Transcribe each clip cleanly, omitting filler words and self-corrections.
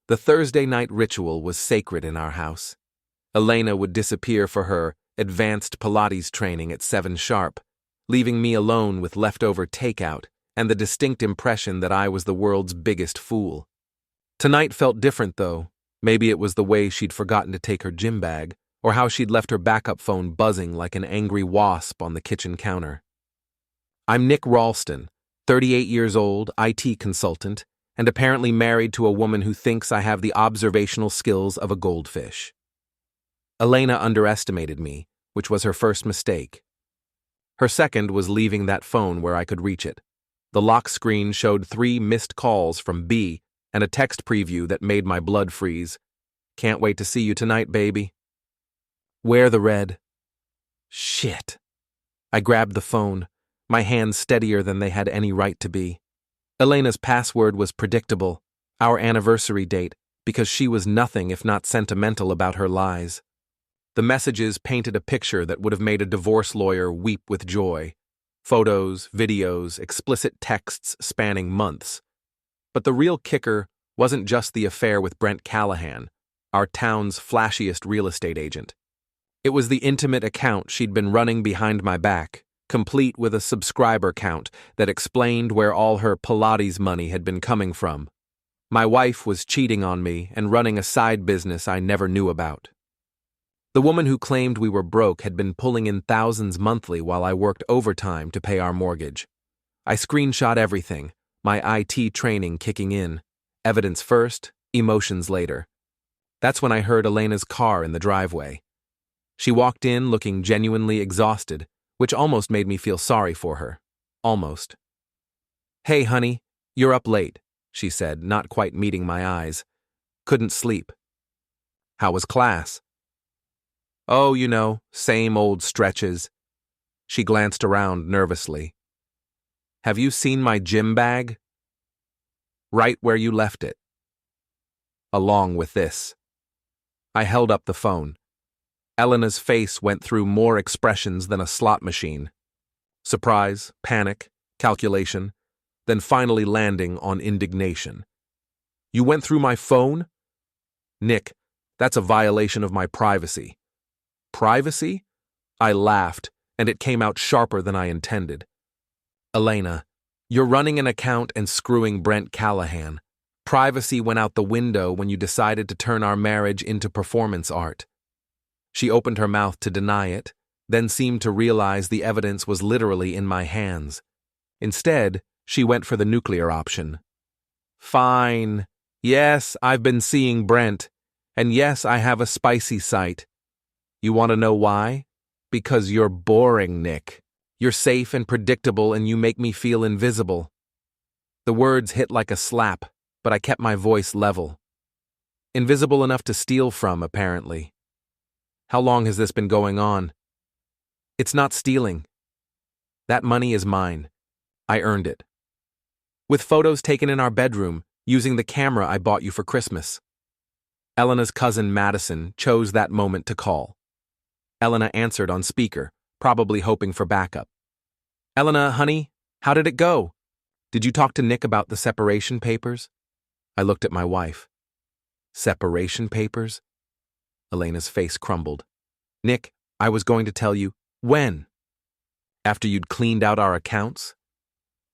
The Thursday night ritual was sacred in our house. Elena would disappear for her advanced Pilates training at 7 sharp, leaving me alone with leftover takeout and the distinct impression that I was the world's biggest fool. Tonight felt different, though. Maybe it was the way she'd forgotten to take her gym bag, or how she'd left her backup phone buzzing like an angry wasp on the kitchen counter. I'm Nick Ralston, 38 years old, IT consultant, and apparently married to a woman who thinks I have the observational skills of a goldfish. Elena underestimated me, which was her first mistake. Her second was leaving that phone where I could reach it. The lock screen showed 3 missed calls from B and a text preview that made my blood freeze. Can't wait to see you tonight, baby. Wear the red. Shit. I grabbed the phone, my hands steadier than they had any right to be. Elena's password was predictable, our anniversary date, because she was nothing if not sentimental about her lies. The messages painted a picture that would have made a divorce lawyer weep with joy. Photos, videos, explicit texts spanning months. But the real kicker wasn't just the affair with Brent Callahan, our town's flashiest real estate agent. It was the intimate account she'd been running behind my back, complete with a subscriber count that explained where all her Pilates money had been coming from. My wife was cheating on me and running a side business I never knew about. The woman who claimed we were broke had been pulling in thousands monthly while I worked overtime to pay our mortgage. I screenshot everything, my IT training kicking in. Evidence first, emotions later. That's when I heard Elena's car in the driveway. She walked in looking genuinely exhausted, which almost made me feel sorry for her. Almost. "Hey, honey, you're up late," she said, not quite meeting my eyes. "Couldn't sleep." "How was class?" "Oh, you know, same old stretches." She glanced around nervously. "Have you seen my gym bag?" "Right where you left it." "Along with this." I held up the phone. Elena's face went through more expressions than a slot machine. Surprise, panic, calculation, then finally landing on indignation. "You went through my phone?" "Nick, that's a violation of my privacy." "Privacy?" I laughed, and it came out sharper than I intended. "Elena, you're running an account and screwing Brent Callahan. Privacy went out the window when you decided to turn our marriage into performance art." She opened her mouth to deny it, then seemed to realize the evidence was literally in my hands. Instead, she went for the nuclear option. "Fine. Yes, I've been seeing Brent. And yes, I have a spicy site. You want to know why? Because you're boring, Nick. You're safe and predictable and you make me feel invisible." The words hit like a slap, but I kept my voice level. Invisible enough to steal from, apparently. "How long has this been going on?" "It's not stealing. That money is mine. I earned it. With photos taken in our bedroom, using the camera I bought you for Christmas." Elena's cousin Madison chose that moment to call. Elena answered on speaker, probably hoping for backup. "Elena, honey, how did it go? Did you talk to Nick about the separation papers?" I looked at my wife. "Separation papers?" Elena's face crumbled. "Nick, I was going to tell you." "When?" "After you'd cleaned out our accounts?"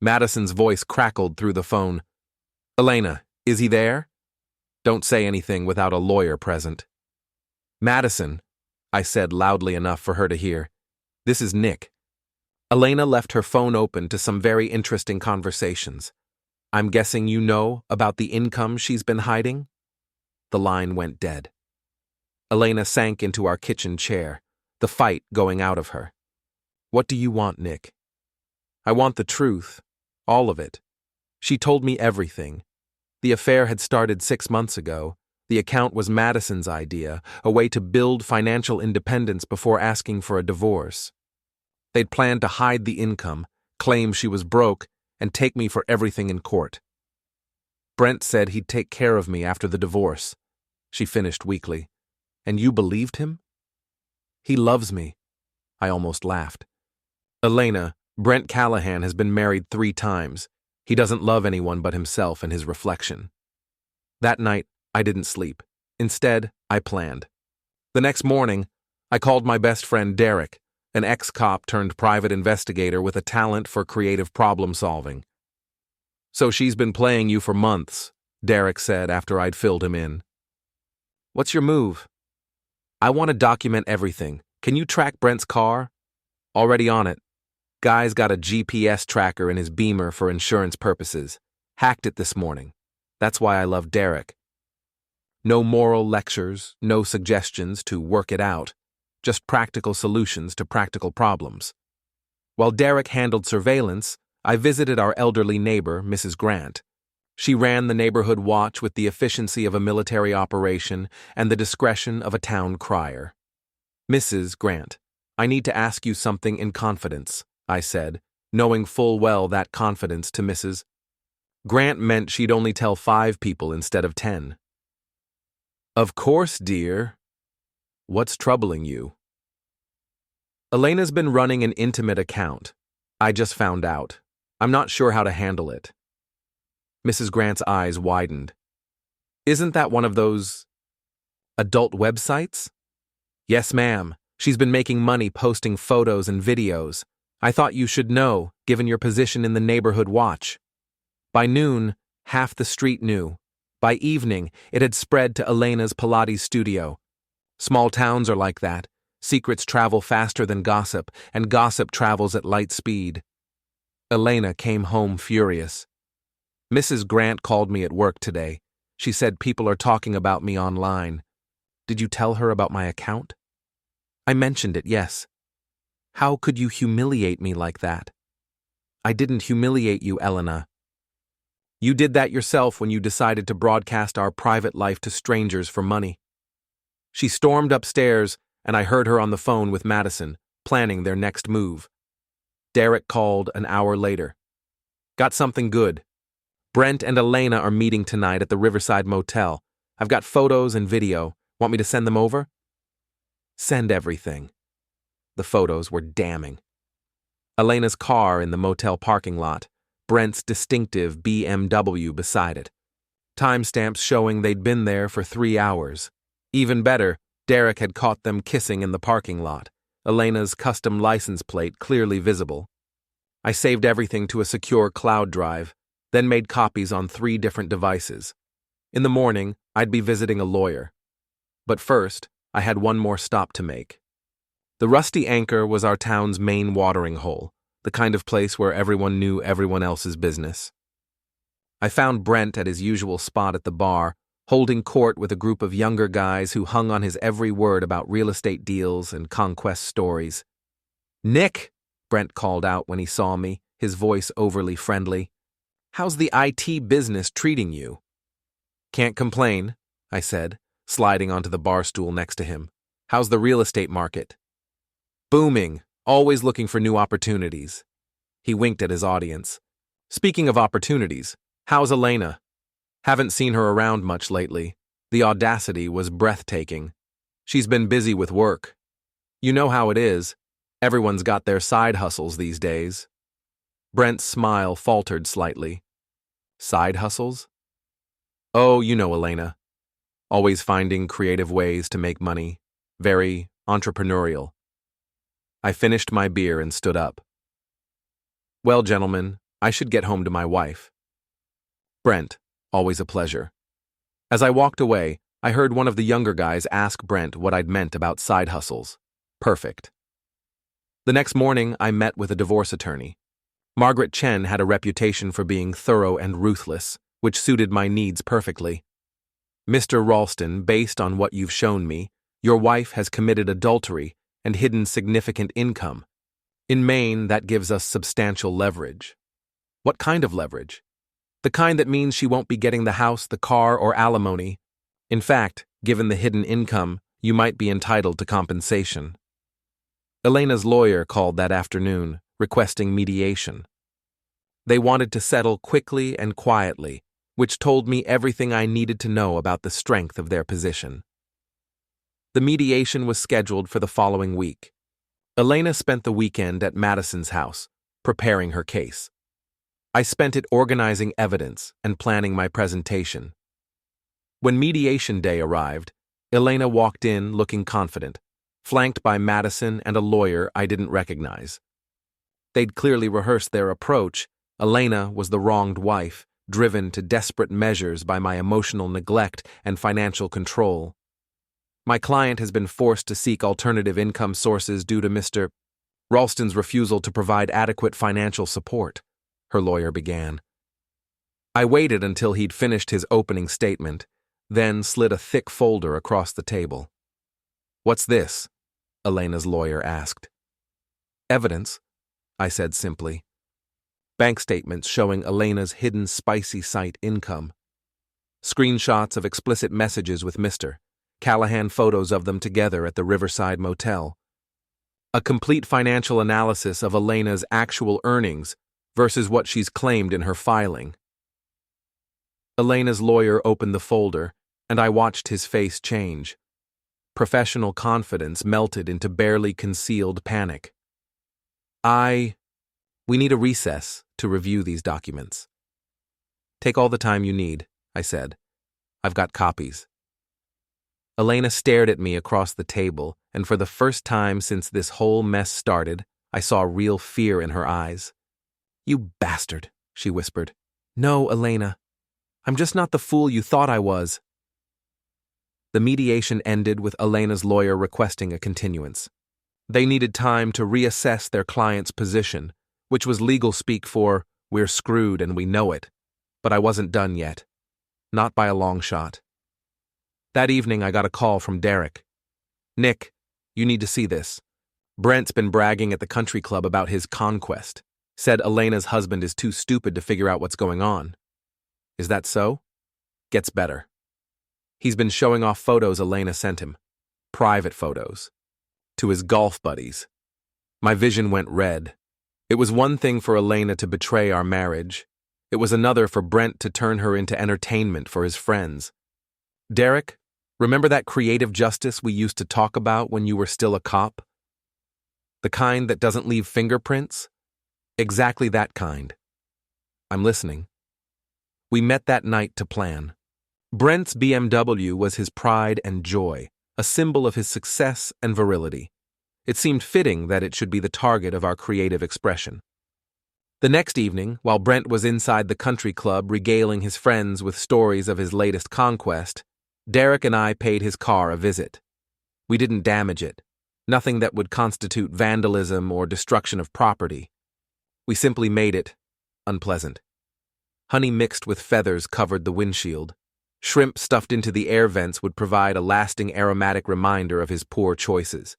Madison's voice crackled through the phone. "Elena, is he there?" "Don't say anything without a lawyer present." "Madison," I said loudly enough for her to hear, "this is Nick." Elena left her phone open to some very interesting conversations. "I'm guessing you know about the income she's been hiding?" The line went dead. Elena sank into our kitchen chair, the fight going out of her. "What do you want, Nick?" "I want the truth. All of it. She told me everything. The affair had started 6 months ago. The account was Madison's idea, a way to build financial independence before asking for a divorce. They'd planned to hide the income, claim she was broke, and take me for everything in court. Brent said he'd take care of me after the divorce," she finished weakly. "And you believed him?" "He loves me." I almost laughed. "Elena, Brent Callahan has been married 3 times. He doesn't love anyone but himself and his reflection." That night, I didn't sleep. Instead, I planned. The next morning, I called my best friend Derek, an ex-cop turned private investigator with a talent for creative problem-solving. "So she's been playing you for months," Derek said after I'd filled him in. "What's your move?" "I want to document everything. Can you track Brent's car?" "Already on it. Guy's got a GPS tracker in his Beamer for insurance purposes. Hacked it this morning. That's why I love Derek. No moral lectures, no suggestions to work it out, just practical solutions to practical problems. While Derek handled surveillance, I visited our elderly neighbor, Mrs. Grant. She ran the neighborhood watch with the efficiency of a military operation and the discretion of a town crier. "Mrs. Grant, I need to ask you something in confidence," I said, knowing full well that confidence to Mrs. Grant meant she'd only tell 5 people instead of 10. "Of course, dear. What's troubling you?" "Elena's been running an intimate account. I just found out. I'm not sure how to handle it." Mrs. Grant's eyes widened. "Isn't that one of those adult websites?" "Yes, ma'am. She's been making money posting photos and videos. I thought you should know, given your position in the neighborhood watch." By noon, half the street knew. By evening, it had spread to Elena's Pilates studio. Small towns are like that. Secrets travel faster than gossip, and gossip travels at light speed. Elena came home furious. "Mrs. Grant called me at work today. She said people are talking about me online. Did you tell her about my account?" "I mentioned it, yes." "How could you humiliate me like that?" "I didn't humiliate you, Elena. You did that yourself when you decided to broadcast our private life to strangers for money." She stormed upstairs, and I heard her on the phone with Madison, planning their next move. Derek called an hour later. "Got something good. Brent and Elena are meeting tonight at the Riverside Motel. I've got photos and video. Want me to send them over?" "Send everything." The photos were damning. Elena's car in the motel parking lot, Brent's distinctive BMW beside it. Timestamps showing they'd been there for 3 hours. Even better, Derek had caught them kissing in the parking lot, Elena's custom license plate clearly visible. I saved everything to a secure cloud drive, then made copies on 3 different devices. In the morning, I'd be visiting a lawyer. But first, I had one more stop to make. The Rusty Anchor was our town's main watering hole, the kind of place where everyone knew everyone else's business. I found Brent at his usual spot at the bar, holding court with a group of younger guys who hung on his every word about real estate deals and conquest stories. "Nick," Brent called out when he saw me, his voice overly friendly. "How's the IT business treating you?" "Can't complain," I said, sliding onto the bar stool next to him. "How's the real estate market?" "Booming. Always looking for new opportunities." He winked at his audience. "Speaking of opportunities, how's Elena? Haven't seen her around much lately. The audacity was breathtaking. She's been busy with work. You know how it is. Everyone's got their side hustles these days." Brent's smile faltered slightly. "Side hustles?" "Oh, you know Elena. Always finding creative ways to make money. Very entrepreneurial." I finished my beer and stood up. "Well, gentlemen, I should get home to my wife." "Brent, always a pleasure." As I walked away, I heard one of the younger guys ask Brent what I'd meant about side hustles. Perfect. The next morning, I met with a divorce attorney. Margaret Chen had a reputation for being thorough and ruthless, which suited my needs perfectly. "Mr. Ralston, based on what you've shown me, your wife has committed adultery and hidden significant income. In Maine, that gives us substantial leverage." "What kind of leverage?" "The kind that means she won't be getting the house, the car, or alimony. In fact, given the hidden income, you might be entitled to compensation." Elena's lawyer called that afternoon, requesting mediation. They wanted to settle quickly and quietly, which told me everything I needed to know about the strength of their position. The mediation was scheduled for the following week. Elena spent the weekend at Madison's house, preparing her case. I spent it organizing evidence and planning my presentation. When mediation day arrived, Elena walked in looking confident, flanked by Madison and a lawyer I didn't recognize. They'd clearly rehearsed their approach. Elena was the wronged wife, driven to desperate measures by my emotional neglect and financial control. My client has been forced to seek alternative income sources due to Mr. Ralston's refusal to provide adequate financial support, her lawyer began. I waited until he'd finished his opening statement, then slid a thick folder across the table. "What's this?" Elena's lawyer asked. "Evidence," I said simply. Bank statements showing Elena's hidden spicy site income. Screenshots of explicit messages with Mr. Callahan, photos of them together at the Riverside Motel. A complete financial analysis of Elena's actual earnings versus what she's claimed in her filing. Elena's lawyer opened the folder, and I watched his face change. Professional confidence melted into barely concealed panic. We need a recess to review these documents." "Take all the time you need," I said. "I've got copies." Elena stared at me across the table, and for the first time since this whole mess started, I saw real fear in her eyes. "You bastard," she whispered. "No, Elena. I'm just not the fool you thought I was." The mediation ended with Elena's lawyer requesting a continuance. They needed time to reassess their client's position, which was legal speak for, "We're screwed and we know it." But I wasn't done yet. Not by a long shot. That evening I got a call from Derek. "Nick, you need to see this. Brent's been bragging at the country club about his conquest. Said Elena's husband is too stupid to figure out what's going on." "Is that so?" "Gets better. He's been showing off photos Elena sent him. Private photos. To his golf buddies." My vision went red. It was one thing for Elena to betray our marriage. It was another for Brent to turn her into entertainment for his friends. "Derek, remember that creative justice we used to talk about when you were still a cop? The kind that doesn't leave fingerprints? Exactly that kind." "I'm listening." "We met that night to plan. Brent's BMW was his pride and joy, a symbol of his success and virility. It seemed fitting that it should be the target of our creative expression. The next evening, while Brent was inside the country club regaling his friends with stories of his latest conquest, Derek and I paid his car a visit. We didn't damage it, nothing that would constitute vandalism or destruction of property. We simply made it unpleasant. Honey mixed with feathers covered the windshield. Shrimp stuffed into the air vents would provide a lasting aromatic reminder of his poor choices.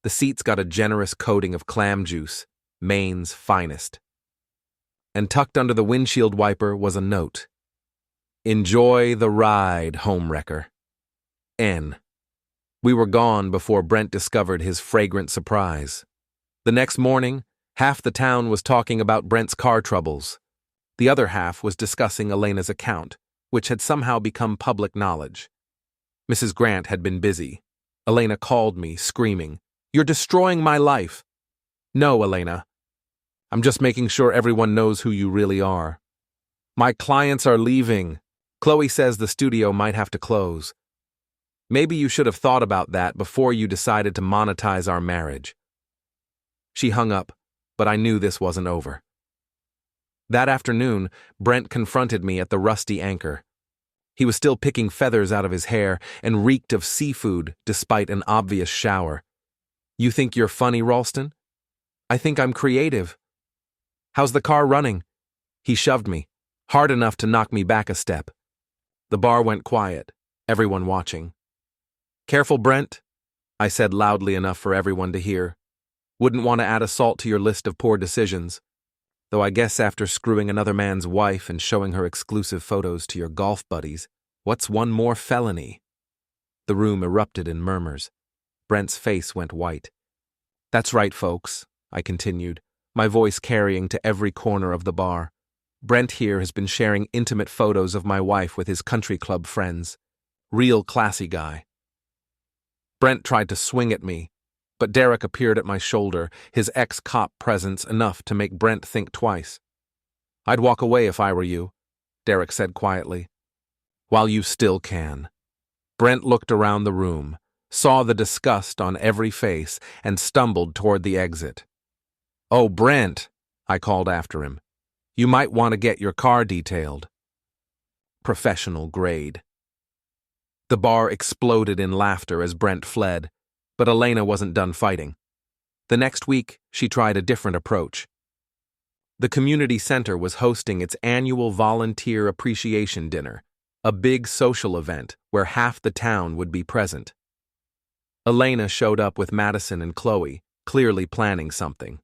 The seats got a generous coating of clam juice, Maine's finest. And tucked under the windshield wiper was a note. "Enjoy the ride, homewrecker. N." We were gone before Brent discovered his fragrant surprise. The next morning, half the town was talking about Brent's car troubles. The other half was discussing Elena's account, which had somehow become public knowledge. Mrs. Grant had been busy. Elena called me, screaming, "You're destroying my life." "No, Elena. I'm just making sure everyone knows who you really are. My clients are leaving. Chloe says the studio might have to close. Maybe you should have thought about that before you decided to monetize our marriage." She hung up, but I knew this wasn't over. That afternoon, Brent confronted me at the Rusty Anchor. He was still picking feathers out of his hair and reeked of seafood despite an obvious shower. "You think you're funny, Ralston? I think I'm creative. How's the car running?" He shoved me, hard enough to knock me back a step. The bar went quiet, everyone watching. "Careful, Brent," I said loudly enough for everyone to hear. "Wouldn't want to add assault to your list of poor decisions. Though I guess after screwing another man's wife and showing her exclusive photos to your golf buddies, what's one more felony?" The room erupted in murmurs. Brent's face went white. "That's right, folks," I continued, my voice carrying to every corner of the bar. "Brent here has been sharing intimate photos of my wife with his country club friends. Real classy guy." Brent tried to swing at me, but Derek appeared at my shoulder, his ex-cop presence enough to make Brent think twice. "I'd walk away if I were you," Derek said quietly. While you still can. Brent looked around the room, saw the disgust on every face, and stumbled toward the exit. "Oh, Brent," I called after him. "You might want to get your car detailed." Professional grade. The bar exploded in laughter as Brent fled, but Elena wasn't done fighting. The next week, she tried a different approach. The community center was hosting its annual volunteer appreciation dinner, a big social event where half the town would be present. Elena showed up with Madison and Chloe, clearly planning something.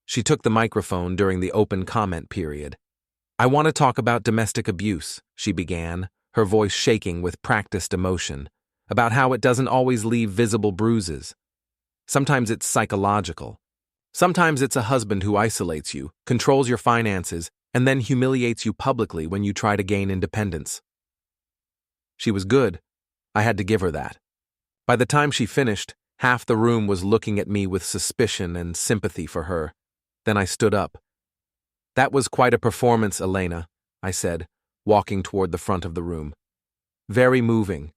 She took the microphone during the open comment period. "I want to talk about domestic abuse," she began, her voice shaking with practiced emotion, about how it doesn't always leave visible bruises. Sometimes it's psychological. Sometimes it's a husband who isolates you, controls your finances, and then humiliates you publicly when you try to gain independence. She was good. I had to give her that. By the time she finished, half the room was looking at me with suspicion and sympathy for her. Then I stood up. "That was quite a performance, Elena," I said, walking toward the front of the room. "Very moving.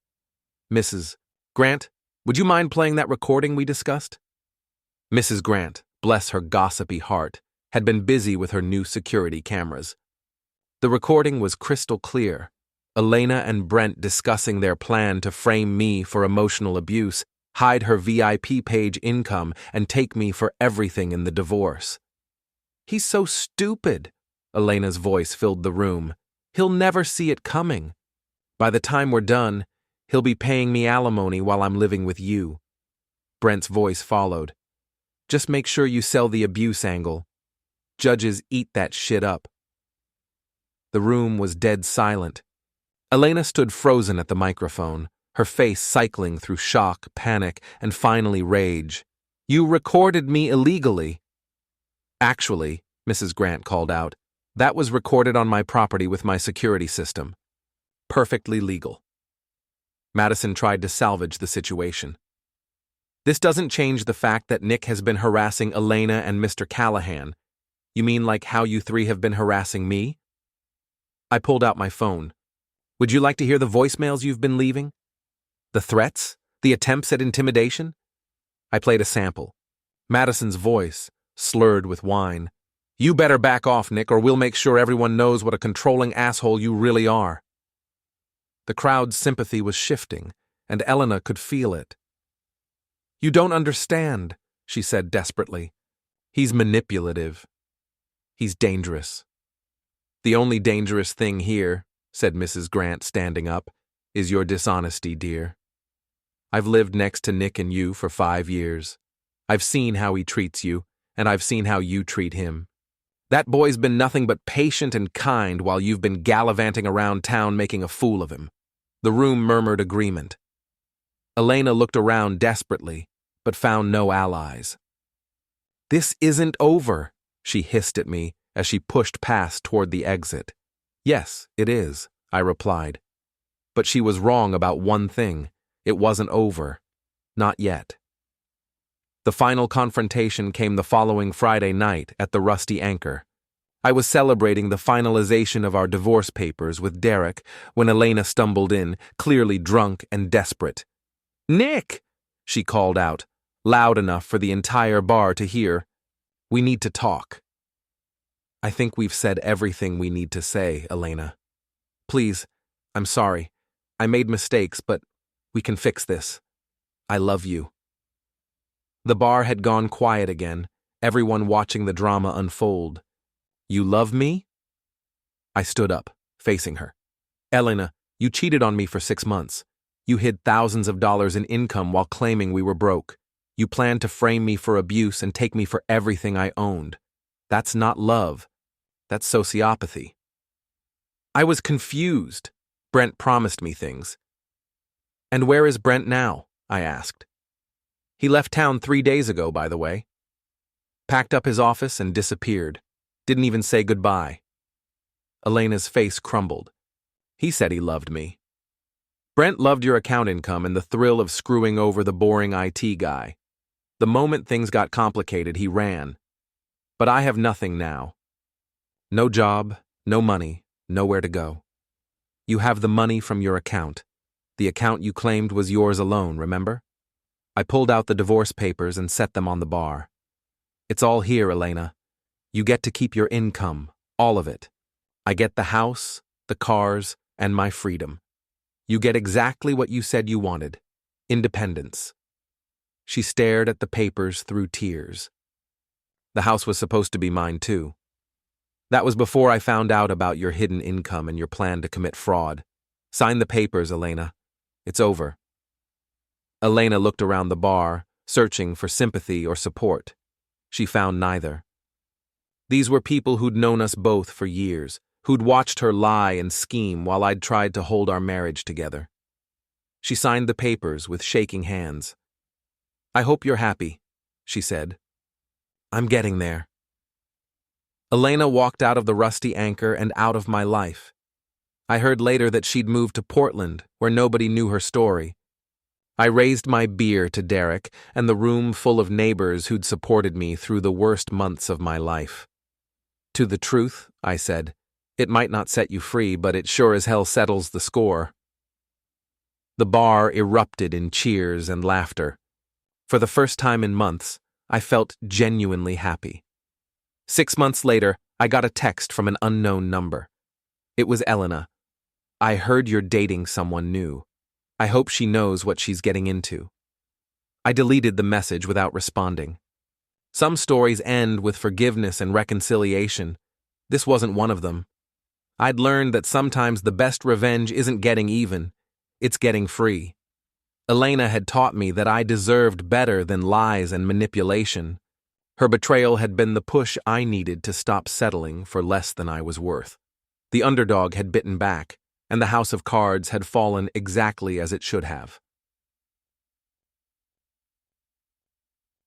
Mrs. Grant, would you mind playing that recording we discussed?" Mrs. Grant, bless her gossipy heart, had been busy with her new security cameras. The recording was crystal clear. Elena and Brent discussing their plan to frame me for emotional abuse, hide her VIP page income, and take me for everything in the divorce. "He's so stupid," Elena's voice filled the room. "He'll never see it coming. By the time we're done, he'll be paying me alimony while I'm living with you." Brent's voice followed. "Just make sure you sell the abuse angle. Judges eat that shit up." The room was dead silent. Elena stood frozen at the microphone, her face cycling through shock, panic, and finally rage. "You recorded me illegally." "Actually," Mrs. Grant called out, "that was recorded on my property with my security system. Perfectly legal." Madison tried to salvage the situation. "This doesn't change the fact that Nick has been harassing Elena and Mr. Callahan. You mean like how you three have been harassing me?" I pulled out my phone. "Would you like to hear the voicemails you've been leaving? The threats? The attempts at intimidation?" I played a sample. Madison's voice, slurred with wine. "You better back off, Nick, or we'll make sure everyone knows what a controlling asshole you really are." The crowd's sympathy was shifting, and Elena could feel it. "You don't understand," she said desperately. "He's manipulative. He's dangerous." "The only dangerous thing here," said Mrs. Grant, standing up, "is your dishonesty, dear. I've lived next to Nick and you for 5 years. I've seen how he treats you, and I've seen how you treat him. That boy's been nothing but patient and kind while you've been gallivanting around town making a fool of him." The room murmured agreement. Elena looked around desperately, but found no allies. "This isn't over," she hissed at me as she pushed past toward the exit. "Yes, it is," I replied. But she was wrong about one thing. It wasn't over. Not yet. The final confrontation came the following Friday night at the Rusty Anchor. I was celebrating the finalization of our divorce papers with Derek when Elena stumbled in, clearly drunk and desperate. "Nick!" she called out, loud enough for the entire bar to hear. "We need to talk." "I think we've said everything we need to say, Elena. Please, I'm sorry. I made mistakes, but we can fix this. I love you." The bar had gone quiet again, everyone watching the drama unfold. "You love me?" I stood up, facing her. "Elena, you cheated on me for 6 months. You hid thousands of dollars in income while claiming we were broke. You planned to frame me for abuse and take me for everything I owned. That's not love. That's sociopathy." I was confused. Brent promised me things. "And where is Brent now?" I asked. "He left town 3 days ago, by the way. Packed up his office and disappeared. Didn't even say goodbye." Elena's face crumbled. "He said he loved me." "Brent loved your account income and the thrill of screwing over the boring IT guy. The moment things got complicated, he ran. But I have nothing now. No job, no money, nowhere to go. You have the money from your account. The account you claimed was yours alone, remember? I pulled out the divorce papers and set them on the bar. It's all here, Elena. You get to keep your income, all of it. I get the house, the cars, and my freedom. You get exactly what you said you wanted. Independence. She stared at the papers through tears. The house was supposed to be mine, too. That was before I found out about your hidden income and your plan to commit fraud. Sign the papers, Elena. It's over. Elena looked around the bar, searching for sympathy or support. She found neither. These were people who'd known us both for years, who'd watched her lie and scheme while I'd tried to hold our marriage together. She signed the papers with shaking hands. I hope you're happy, she said. I'm getting there. Elena walked out of the Rusty Anchor and out of my life. I heard later that she'd moved to Portland, where nobody knew her story. I raised my beer to Derek and the room full of neighbors who'd supported me through the worst months of my life. To the truth, I said, it might not set you free, but it sure as hell settles the score. The bar erupted in cheers and laughter. For the first time in months, I felt genuinely happy. 6 months later, I got a text from an unknown number. It was Elena. I heard you're dating someone new. I hope she knows what she's getting into. I deleted the message without responding. Some stories end with forgiveness and reconciliation. This wasn't one of them. I'd learned that sometimes the best revenge isn't getting even, it's getting free. Elena had taught me that I deserved better than lies and manipulation. Her betrayal had been the push I needed to stop settling for less than I was worth. The underdog had bitten back, and the house of cards had fallen exactly as it should have.